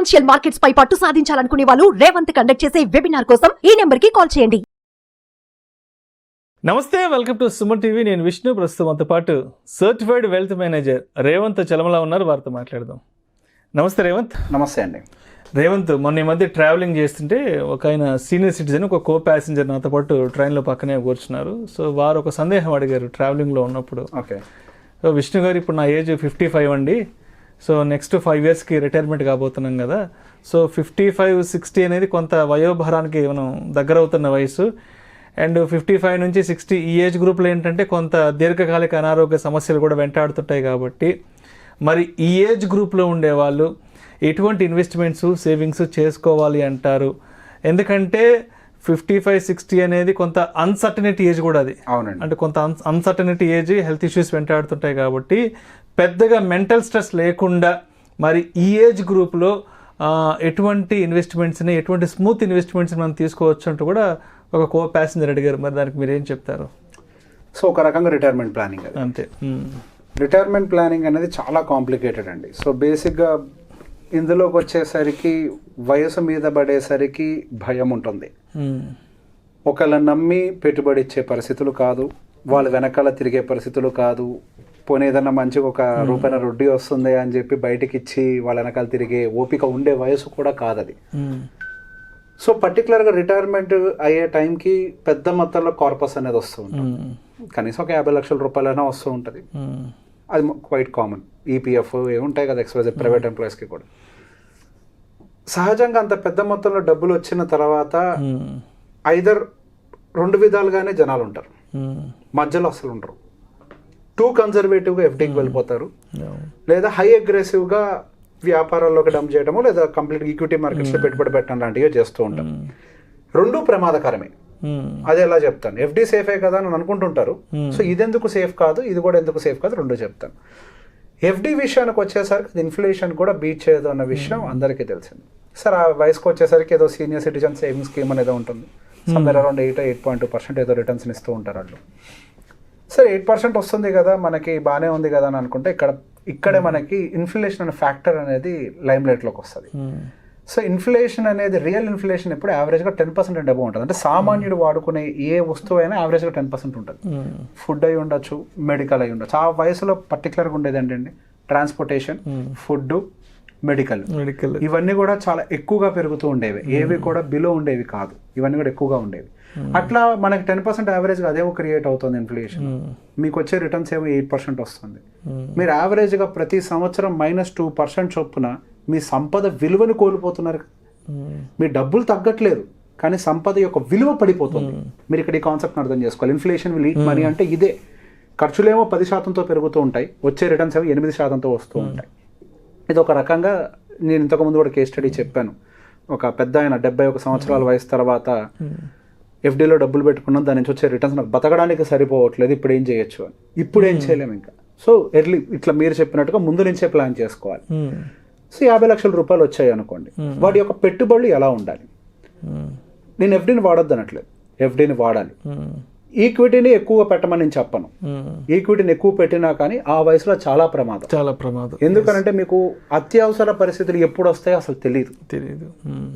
Financial markets పై పట్టు సాధించాలనుకునే వాళ్ళు Revanth conduct చేసే వెబినార్ కోసం ఈ నెంబర్ కి కాల్ చేయండి. నమస్తే, వెల్కమ్ టు సుమన్ టీవీ. నేను విష్ణు. ప్రస్తుతం మనతో పాటు certified wealth manager Revanth Chalamala ఉన్నారు. వారితో మాట్లాడదాం. నమస్తే రేవంత్. నమస్తే అండి. రేవంత్, మొన్న ఈ మధ్య ట్రావెలింగ్ చేస్తుంటే ఒక ఆయన సీనియర్ సిటిజన్, ఒక కో ప్యాసింజర్ నాతో పాటు ట్రైన్లో పక్కనే కూర్చున్నారు. సో వారు ఒక సందేహం అడిగారు ట్రావెలింగ్లో ఉన్నప్పుడు. ఓకే. సో విష్ణు గారు, ఇప్పుడు నా ఏజ్ 55 అండి. సో నెక్స్ట్ 5 yearsకి రిటైర్మెంట్ కాబోతున్నాం కదా. సో 55-60 అనేది కొంత వయోభారానికి మనం దగ్గర అవుతున్న వయసు. అండ్ 55 నుంచి 60 ఈ ఏజ్ గ్రూప్లో ఏంటంటే కొంత దీర్ఘకాలిక అనారోగ్య సమస్యలు కూడా వెంటాడుతుంటాయి. కాబట్టి మరి ఈ ఏజ్ గ్రూప్లో ఉండేవాళ్ళు ఎటువంటి ఇన్వెస్ట్మెంట్స్, సేవింగ్స్ చేసుకోవాలి అంటారు? ఎందుకంటే 55-60 అనేది కొంత అన్సర్టనిటీ ఏజ్ కూడా. అది అవునండి. అంటే కొంత అన్సర్టనిటీ ఏజ్, హెల్త్ ఇష్యూస్ వెంటాడుతుంటాయి. కాబట్టి పెద్దగా మెంటల్ స్ట్రెస్ లేకుండా మరి ఈ ఏజ్ గ్రూప్లో ఎటువంటి ఇన్వెస్ట్మెంట్స్ని, ఎటువంటి స్మూత్ ఇన్వెస్ట్మెంట్స్ని మనం తీసుకోవచ్చు అంటూ కూడా ఒక కో ప్యాసింజర్ అడిగారు. మరి దానికి మీరు ఏం చెప్తారు? సో ఒక రకంగా రిటైర్మెంట్ ప్లానింగ్ అది. అంతే. రిటైర్మెంట్ ప్లానింగ్ అనేది చాలా కాంప్లికేటెడ్ అండి. సో బేసిక్గా ఇందులోకి వచ్చేసరికి వయసు మీద పడేసరికి భయం ఉంటుంది. ఒకళ్ళని నమ్మి పెట్టుబడి ఇచ్చే పరిస్థితులు కాదు, వాళ్ళ వెనకాల తిరిగే పరిస్థితులు కాదు. పోనీ ఏదన్నా మంచిగా ఒక రూపాయల రొడ్డి వస్తుంది అని చెప్పి బయటికి ఇచ్చి వాళ్ళ వెనకాల తిరిగే ఓపిక ఉండే వయసు కూడా కాదు అది. సో పర్టికులర్గా రిటైర్మెంట్ అయ్యే టైంకి పెద్ద మొత్తంలో కార్పస్ అనేది వస్తూ ఉంటుంది. కనీసం ఒక 50 లక్షల రూపాయలైనా వస్తూ ఉంటుంది. అది క్వైట్ కామన్. ఈపీఎఫ్ ఏమి ఉంటాయి కదా, ఎక్స్వైజెడ్ ప్రైవేట్ ఎంప్లాయీస్కి కూడా. సహజంగా అంత పెద్ద మొత్తంలో డబ్బులు వచ్చిన తర్వాత ఐదర్ 2 విధాలుగానే జనాలు ఉంటారు, మధ్యలో అసలు ఉండరు. టూ కన్జర్వేటివ్గా ఎఫ్డీకి వెళ్ళిపోతారు, లేదా హై అగ్రెసివ్గా వ్యాపారాల్లోకి డంప్ చేయడము, లేదా కంప్లీట్ ఈక్విటీ మార్కెట్స్లో పెట్టుబడి పెట్టడం లాంటివి చేస్తూ ఉంటారు. రెండూ ప్రమాదకరమే. అది ఎలా చెప్తాను, ఎఫ్డీ సేఫే కదా అని అనుకుంటుంటారు. సో ఇదెందుకు సేఫ్ కాదు, ఇది కూడా ఎందుకు సేఫ్ కాదు, రెండూ చెప్తాను. ఎఫ్డీ విషయానికి వచ్చేసరికి ఇన్ఫ్లేషన్ కూడా బీట్ చేయదు అన్న విషయం అందరికీ తెలిసింది. సార్ ఆ వయసుకు వచ్చేసరికి ఏదో సీనియర్ సిటిజన్ సేవింగ్ స్కీమ్ అనేది ఉంటుంది. సమ్వేర్ అరౌండ్ 8.2% ఏదో రిటర్న్స్ ఇస్తూ ఉంటారు వాళ్ళు. సరే 8% వస్తుంది కదా, మనకి బాగానే ఉంది కదా అని అనుకుంటే ఇక్కడే మనకి ఇన్ఫ్లేషన్ అనే ఫ్యాక్టర్ అనేది లైమ్ లైట్లోకి వస్తుంది. సో ఇన్ఫ్లేషన్ అనేది, రియల్ ఇన్ఫ్లేషన్ ఎప్పుడు యావరేజ్గా 10% అండ్ అబౌవ్ ఉంటుంది. అంటే సామాన్యుడు వాడుకునే ఏ వస్తువు అయినా యావరేజ్గా 10% ఉంటుంది. ఫుడ్ అయి ఉండొచ్చు, మెడికల్ అయి ఉండొచ్చు. ఆ వయసులో పర్టికులర్గా ఉండేది ఏంటండి, ట్రాన్స్పోర్టేషన్, ఫుడ్, మెడికల్ ఇవన్నీ కూడా చాలా ఎక్కువగా పెరుగుతూ ఉండేవి. ఏవి కూడా బిలో ఉండేవి కాదు, ఇవన్నీ కూడా ఎక్కువగా ఉండేవి. అట్లా మనకి 10% యావరేజ్గా అదేమో క్రియేట్ అవుతుంది ఇన్ఫ్లేషన్. మీకు వచ్చే రిటర్న్స్ ఏమో 8% వస్తుంది. మీరు యావరేజ్గా ప్రతి సంవత్సరం -2% చొప్పున మీ సంపద విలువను కోల్పోతున్నారు. మీ డబ్బులు తగ్గట్లేదు, కానీ సంపద యొక్క విలువ పడిపోతుంది. మీరు ఇక్కడ ఈ కాన్సెప్ట్ని అర్థం చేసుకోవాలి. ఇన్ఫ్లేషన్ విల్ ఈట్ మనీ అంటే ఇదే. ఖర్చులేమో 10%తో పెరుగుతూ ఉంటాయి, వచ్చే రిటర్న్స్ ఏమో 8%తో వస్తూ ఉంటాయి. ఇది ఒక రకంగా నేను ఇంతకుముందు కూడా కేస్ స్టడీ చెప్పాను. ఒక పెద్ద ఆయన 71 సంవత్సరాల వయసు తర్వాత ఎఫ్డీలో డబ్బులు పెట్టుకున్నాం, దాని నుంచి వచ్చే రిటర్న్స్ నాకు బతకడానికి సరిపోవట్లేదు, ఇప్పుడు ఏం చేయొచ్చు అని. ఇప్పుడు ఏం చేయలేము ఇంకా. సో ఎర్లీ ఇట్లా మీరు చెప్పినట్టుగా ముందు నుంచే ప్లాన్ చేసుకోవాలి. సో 50 లక్షల రూపాయలు వచ్చాయి అనుకోండి, వాటి యొక్క పెట్టుబడులు ఎలా ఉండాలి? నేను ఎఫ్డీని వాడొద్దు అనట్లేదు, ఎఫ్డీని వాడాలి. ఈక్విటీని ఎక్కువ పెట్టమని నేను చెప్పను. ఈక్విటీని ఎక్కువ పెట్టినా కానీ ఆ వయసులో చాలా ప్రమాదం. ఎందుకనంటే మీకు అత్యవసర పరిస్థితులు ఎప్పుడు వస్తాయో అసలు తెలియదు.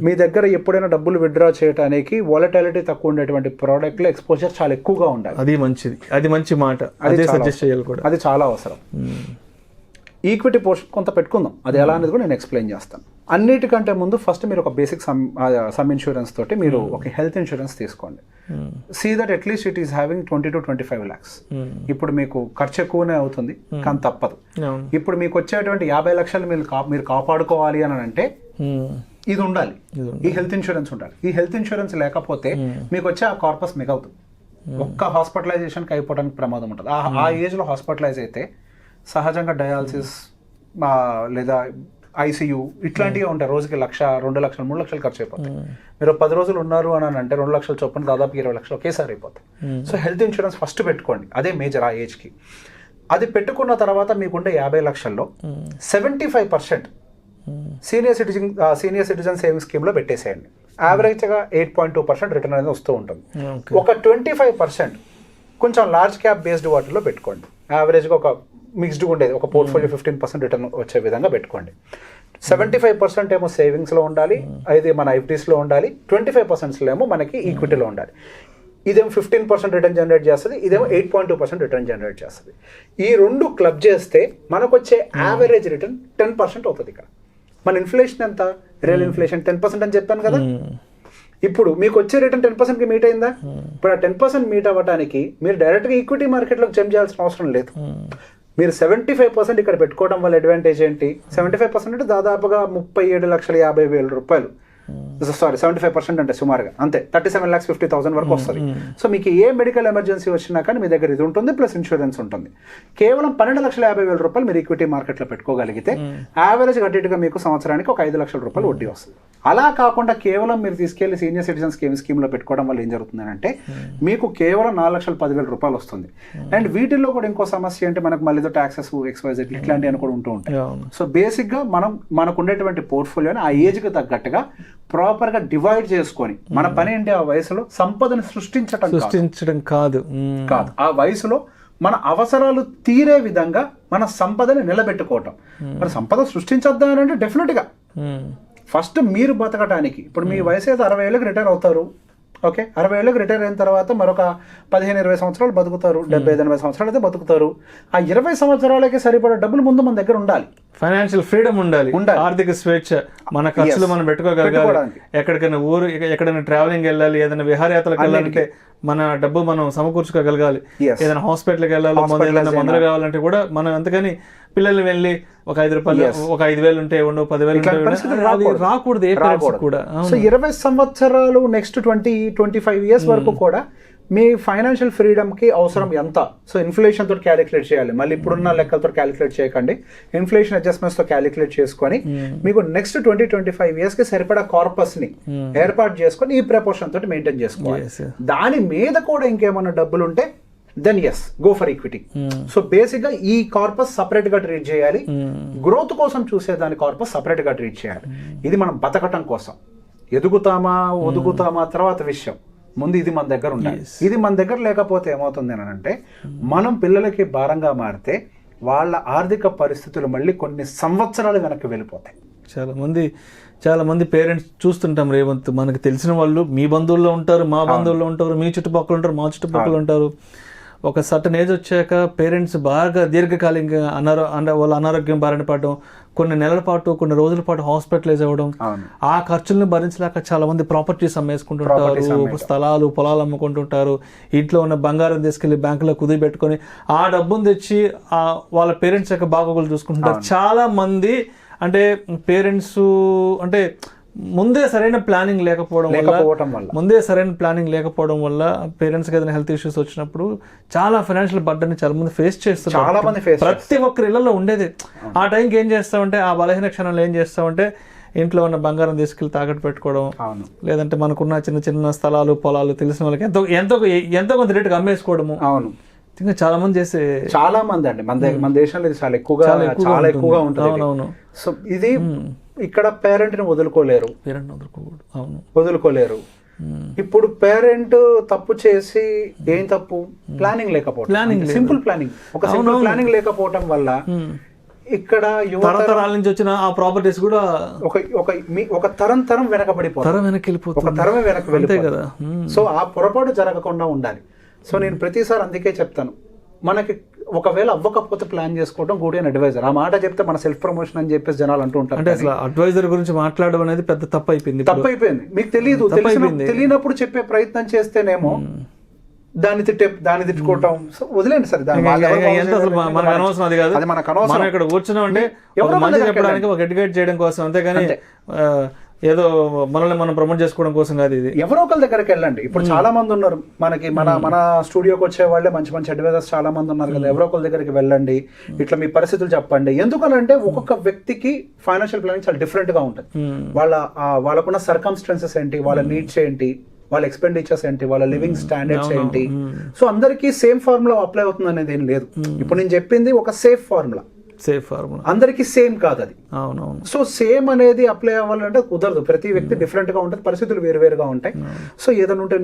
మీ దగ్గర ఎప్పుడైనా డబ్బులు విత్డ్రా చేయడానికి వాలటాలిటీ తక్కువ ఉండేటువంటి ప్రోడక్ట్లో ఎక్స్పోజర్ చాలా ఎక్కువగా ఉండాలి. అది మంచిది, అది మంచి మాట, అది సజెస్ట్ చేయాలి కూడా. అది చాలా అవసరం. ఈక్విటీ పోర్షన్ కొంత పెట్టుకుందాం, అది ఎలా అనేది కూడా నేను ఎక్స్ప్లెయిన్ చేస్తాను. అన్నిటికంటే ముందు ఫస్ట్ మీరు ఒక బేసిక్ సమ్ ఇన్సూరెన్స్ తోటి మీరు ఒక హెల్త్ ఇన్సూరెన్స్ తీసుకోండి. See that at least it is having 20 to 25 lakhs. ఇప్పుడు మీకు ఖర్చు ఎక్కువనే అవుతుంది, కానీ తప్పదు. ఇప్పుడు మీకు వచ్చేటువంటి 50 లక్షలు మీరు కాపాడుకోవాలి అని అంటే ఇది ఉండాలి, ఈ హెల్త్ ఇన్సూరెన్స్ ఉండాలి. ఈ హెల్త్ ఇన్సూరెన్స్ లేకపోతే మీకు వచ్చే ఆ కార్పస్ మిగవుతుంది. ఒక్క హాస్పిటలైజేషన్కి అయిపోవడానికి ప్రమాదం ఉంటుంది. ఆ ఏజ్లో హాస్పిటలైజ్ అయితే సహజంగా డయాలసిస్ లేదా ఐసీయూ ఇట్లాంటివి ఉంటాయి. రోజుకి 1 లక్ష, 2 లక్షలు, 3 లక్షలు ఖర్చు అయిపోతాయి. మీరు 10 రోజులు ఉన్నారు అని అంటే 2 లక్షలు చొప్పున దాదాపు 20 లక్షలు ఒకేసారి అయిపోతాయి. సో హెల్త్ ఇన్సూరెన్స్ ఫస్ట్ పెట్టుకోండి, అదే మేజర్ ఆ ఏజ్కి. అది పెట్టుకున్న తర్వాత మీకుండే 50 లక్షల్లో 75% సీనియర్ సిటిజన్ సేవింగ్ స్కీమ్లో పెట్టేసేయండి. యావరేజ్గా 8.2% రిటర్న్ అనేది వస్తూ ఉంటుంది. ఒక 25% కొంచెం లార్జ్ క్యాప్ బేస్డ్ వాటిలో పెట్టుకోండి. యావరేజ్గా ఒక మిక్స్డ్ ఉండేది, ఒక పోర్ట్ఫోలియో 15% రిటర్న్ వచ్చే విధంగా పెట్టుకోండి. 75% ఏమో సేవింగ్స్లో ఉండాలి, అది మన ఎఫ్డీస్లో ఉండాలి, 25% ఏమో మనకి ఈక్విటీలో ఉండాలి. ఇదేమో 15% రిటర్న్ జనరేట్ చేస్తుంది, ఇదేమో 8.2% రిటర్న్ జనరేట్ చేస్తుంది. ఈ రెండు క్లబ్ చేస్తే మనకు వచ్చే యావరేజ్ రిటర్న్ 10% అవుతుంది. ఇక్కడ మన ఇన్ఫ్లేషన్ ఎంత, రియల్ ఇన్ఫ్లేషన్ 10% అని చెప్పాను కదా. ఇప్పుడు మీకు వచ్చే రిటర్న్ 10%కి మీట్ అయిందా? ఇప్పుడు ఆ 10% మీట్ అవ్వడానికి మీరు డైరెక్ట్గా ఈక్విటీ మార్కెట్లోకి జంప్ చేయాల్సిన అవసరం లేదు. మీరు 75% ఇక్కడ పెట్టుకోవడం వల్ల అడ్వాంటేజ్ ఏంటి? 75% అంటే దాదాపుగా 37,50,000 రూపాయలు. సారీ 75% అంటే సుమారుగా అంతే 37,50,000 వరకు వస్తుంది. సో మీకు ఏ మెడికల్ ఎమర్జెన్సీ వచ్చినా కానీ మీ దగ్గర ఇది ఉంటుంది, ప్లస్ ఇన్సూరెన్స్ ఉంటుంది. కేవలం 12,50,000 రూపాయలు మీరు ఈక్విటీ మార్కెట్లో పెట్టుకోగలిగితే యావరేజ్ కట్టేట్టుగా మీకు సంవత్సరానికి ఒక 5 లక్షల రూపాయలు వడ్డీ వస్తుంది. అలా కాకుండా కేవలం మీరు తీసుకెళ్లి సీనియర్ సిటిజన్ స్కీమ్లో పెట్టుకోవడం వల్ల ఏం జరుగుతుంది అంటే మీకు కేవలం 4,10,000 రూపాయలు వస్తుంది. అండ్ వీటిల్లో కూడా ఇంకో సమస్య అంటే మనకు మళ్ళీ ట్యాక్సెస్ XYZ ఇట్లాంటివి కూడా ఉంటూ ఉంటాయి. సో బేసిక్గా మనకు ఉండేటువంటి పోర్ట్ఫోలియోని ఆ ఏజ్కి తగ్గట్టుగా ప్రాపర్గా డివైడ్ చేసుకొని మన పని ఏంటి ఆ వయసులో సంపదను సృష్టించడం కాదు, ఆ వయసులో మన అవసరాలు తీరే విధంగా మన సంపదని నిలబెట్టుకోవటం. మరి సంపద సృష్టించొద్దా అని అంటే డెఫినెట్గా ఫస్ట్ మీరు బతకడానికి ఇప్పుడు మీ వయసు అయితే 60 ఏళ్ళకి రిటైర్ అవుతారు. ఓకే, 60 ఏళ్ళకి రిటైర్ అయిన తర్వాత మరొక 15-20 సంవత్సరాలు బతుకుతారు, 70-80 సంవత్సరాలు అయితే బతుకుతారు. ఆ 20 సంవత్సరాలకి సరిపడే డబ్బులు ముందు మన దగ్గర ఉండాలి, ఫైనాన్షియల్ ఫ్రీడమ్ ఉండాలి, ఆర్థిక స్వేచ్ఛ, మన ఖర్చులు మనం పెట్టుకోగలగాలి. ఎక్కడికైనా ఎక్కడైనా ట్రావెలింగ్ వెళ్ళాలి, ఏదైనా విహారయాత్రలకు వెళ్ళాలంటే మన డబ్బు మనం సమకూర్చుకోగలగాలి. ఏదైనా హాస్పిటల్కి వెళ్ళాలి, ఏదైనా మందులు కావాలంటే కూడా మనం అంతకని పిల్లలు వెళ్ళి ఒక 5 రూపాయలు ఒక 5,000 ఉంటే 10,000 రాకూడదు ఏ పేరెంట్స్ కూడా. సో 20 సంవత్సరాలు నెక్స్ట్ 20-25 ఇయర్స్ వరకు కూడా మీ ఫైనాన్షియల్ ఫ్రీడమ్కి అవసరం ఎంత? సో ఇన్ఫ్లేషన్ తోటి క్యాలిక్యులేట్ చేయాలి, మళ్ళీ ఇప్పుడున్న లెక్కలతో క్యాలిక్యులేట్ చేయకండి, ఇన్ఫ్లేషన్ అడ్జస్ట్మెంట్స్తో క్యాలిక్యులేట్ చేసుకొని మీకు నెక్స్ట్ 20-25 ఇయర్స్కి సరిపడా కార్పస్ని ఏర్పాటు చేసుకొని ఈ ప్రపోర్షన్ తోటి మెయింటైన్ చేసుకోవాలి. దాని మీద కూడా ఇంకేమన్నా డబ్బులు ఉంటే then yes go for equity. So basic గా ఈ కార్పస్ సపరేట్ గా ట్రీట్ చేయాలి, గ్రోత్ కోసం చూసేదాని కార్పస్ సపరేట్ గా ట్రీట్ చేయాలి. ఇది మనం బతకటం కోసం, ఎదుగుతామా ఒదుగుతామా తర్వాత విషయం, ముందు ఇది మన దగ్గర ఉండాలి. ఇది మన దగ్గర లేకపోతే ఏమవుతుంది అని అంటే మనం పిల్లలకి భారంగా మారితే వాళ్ళ ఆర్థిక పరిస్థితులు మళ్ళీ కొన్ని సంవత్సరాలు వెనక్కి వెళ్ళిపోతాయి. చాలా మంది పేరెంట్స్ చూస్తుంటాం రేవంత్, మనకు తెలిసిన వాళ్ళు మీ బంధువుల్లో ఉంటారు, మా బంధువుల్లో ఉంటారు, మీ చుట్టుపక్కల ఉంటారు, మా చుట్టుపక్కల ఉంటారు. ఒక సర్టన్ ఏజ్ వచ్చాక పేరెంట్స్ బాగా దీర్ఘకాలికంగా వాళ్ళ అనారోగ్యం బారిన పడడం, కొన్ని నెలల పాటు కొన్ని రోజుల పాటు హాస్పిటలైజ్ అవ్వడం, ఆ ఖర్చులను భరించలేక చాలా మంది ప్రాపర్టీస్ అమ్మేసుకుంటుంటారు, స్థలాలు పొలాలు అమ్ముకుంటుంటారు, ఇంట్లో ఉన్న బంగారం తీసుకెళ్లి బ్యాంకులో కుదిరి పెట్టుకొని ఆ డబ్బును తెచ్చి వాళ్ళ పేరెంట్స్ యొక్క బాగోగులు చూసుకుంటుంటారు. చాలా మంది అంటే పేరెంట్స్ అంటే ముందే సరైన ప్లానింగ్ లేకపోవడం వల్ల పేరెంట్స్కి ఏదైనా హెల్త్ ఇష్యూస్ వచ్చినప్పుడు చాలా ఫైనాన్షియల్ బర్డెన్ చాలా మంది ఫేస్ చేస్తున్నారు. ప్రతి ఒక్కరి ఇళ్లలో ఉండేది. ఆ టైంకి ఏం చేస్తామంటే ఆ బలహీన క్షణంలో ఏం చేస్తామంటే ఇంట్లో ఉన్న బంగారం తీసుకెళ్లి తాకట్టు పెట్టుకోవడం, లేదంటే మనకున్న చిన్న చిన్న స్థలాలు పొలాలు తెలిసిన వాళ్ళకి ఎంతో కొంత రేటుగా అమ్మేసుకోవడము. అవును, ఇంకా చాలా మంది చాలా మంది అండి మన దేశంలో ఇది చాలా ఎక్కువగా ఉంటుంది. అవునవును. సో ఇది ఇక్కడ పేరెంట్ ని వదులుకోలేరు. ఇప్పుడు పేరెంట్ తప్పు చేసి ఏం తప్పు? ప్లానింగ్ లేకపోవడం, సింపుల్ ప్లానింగ్. ఒక సింపుల్ ప్లానింగ్ లేకపోవడం వల్ల ఇక్కడ తరతరాల నుంచి వచ్చిన ఆ ప్రాపర్టీస్ కూడా ఒక తరం వెనకబడిపోతుంది, ఒక తరమే వెనక్కి వెళ్ళిపోతుంది. సో ఆ పొరపాటు జరగకుండా ఉండాలి. సో నేను ప్రతిసారి అందుకే చెప్తాను, మనకి ఒకవేళ అవ్వకపోతే ప్లాన్ చేసుకోవడం గుడ్ అండ్ అడ్వైజర్. ఆ మాట చెప్తే మన సెల్ఫ్ ప్రమోషన్ అని చెప్పేసి జనాలు అంటూ ఉంటారు. అంటే అసలు అడ్వైజర్ గురించి మాట్లాడడం అనేది పెద్ద తప్పు అయిపోయింది. మీకు తెలియనప్పుడు చెప్పే ప్రయత్నం చేస్తేనేమో దాన్ని తిట్టుకోవటం. వదిలేండి సార్, ఇక్కడ కూర్చున్నాం అంటే చెప్పడానికి ఒక ఎడ్యుకేట్ చేయడం కోసం, అంతేగాని ఏదో మనల్ని మనం ప్రమోట్ చేసుకోవడం కోసం కాదు. ఇది ఎవరో ఒకరి దగ్గరికి వెళ్ళండి. ఇప్పుడు చాలా మంది ఉన్నారు మనకి, మన స్టూడియోకి వచ్చే వాళ్ళే మంచి అడ్వైజర్స్ చాలా మంది ఉన్నారు కదా. ఎవరో ఒకరి దగ్గరికి వెళ్ళండి, ఇట్లా మీ పరిస్థితులు చెప్పండి. ఎందుకనంటే ఒక్కొక్క వ్యక్తికి ఫైనాన్షియల్ ప్లానింగ్ చాలా డిఫరెంట్ గా ఉంటుంది. వాళ్ళకున్న సర్కమ్స్టాన్సెస్ ఏంటి, వాళ్ళ నీడ్స్ ఏంటి, వాళ్ళ ఎక్స్పెండిచర్స్ ఏంటి, వాళ్ళ లివింగ్ స్టాండర్డ్స్ ఏంటి. సో అందరికీ సేమ్ ఫార్ములా అప్లై అవుతుంది అనేది ఏం లేదు. ఇప్పుడు నేను చెప్పింది ఒక సేఫ్ ఫార్ములా. Safe formula. అందరికీ సేమ్ కాదు అది. అవునవును. సో సేమ్ అనేది అప్లై అవ్వాలంటే కుదరదు. ప్రతి వ్యక్తి డిఫరెంట్ గా ఉంటుంది, పరిస్థితులు వేరువేరుగా ఉంటాయి. సో ఏదైనా ఉంటే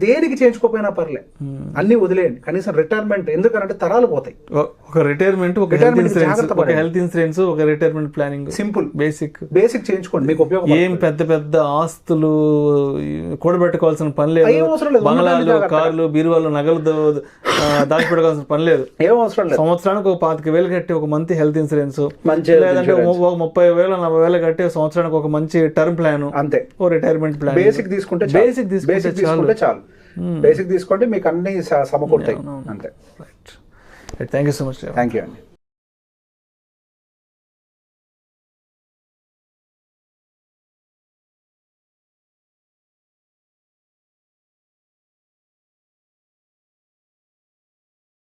దేనికి చేయించుకోపోయినా పర్లే, అన్ని వదిలేయండి. కనీసం రిటైర్మెంట్, ఎందుకంటే తరాలు పోతాయి. ఒక రిటైర్మెంట్, ఒక హెల్త్ ఇన్సూరెన్స్, ఒక రిటైర్మెంట్ ప్లానింగ్, సింపుల్ బేసిక్ చేయించుకోండి, మీకు ఉపయోగం. ఏం పెద్ద పెద్ద ఆస్తులు కూడబెట్టుకోవాల్సిన పని లేదు, బంగ్లాలు, కార్లు, బీరువాళ్ళు, నగలు దాచిపెట్టుకోవాల్సిన పని లేదు. ఏం అవసరం లేదు. సంవత్సరానికి ఒక 25,000 కట్టి ఒక మంచి హెల్త్ ఇన్సూరెన్స్, మంచి లేదంటే 30,000-40,000 కట్టి సంవత్సరానికి ఒక మంచి టర్మ్ ప్లాన్, అంతే. ఓ రిటైర్మెంట్ ప్లాన్. బేసిక్ తీసుకుంటే చాలు. బేసిక్ తీసుకోండి, మీకు అన్ని సమకూరుతాయి. అంతే. Thank you so much. Thank you అండి.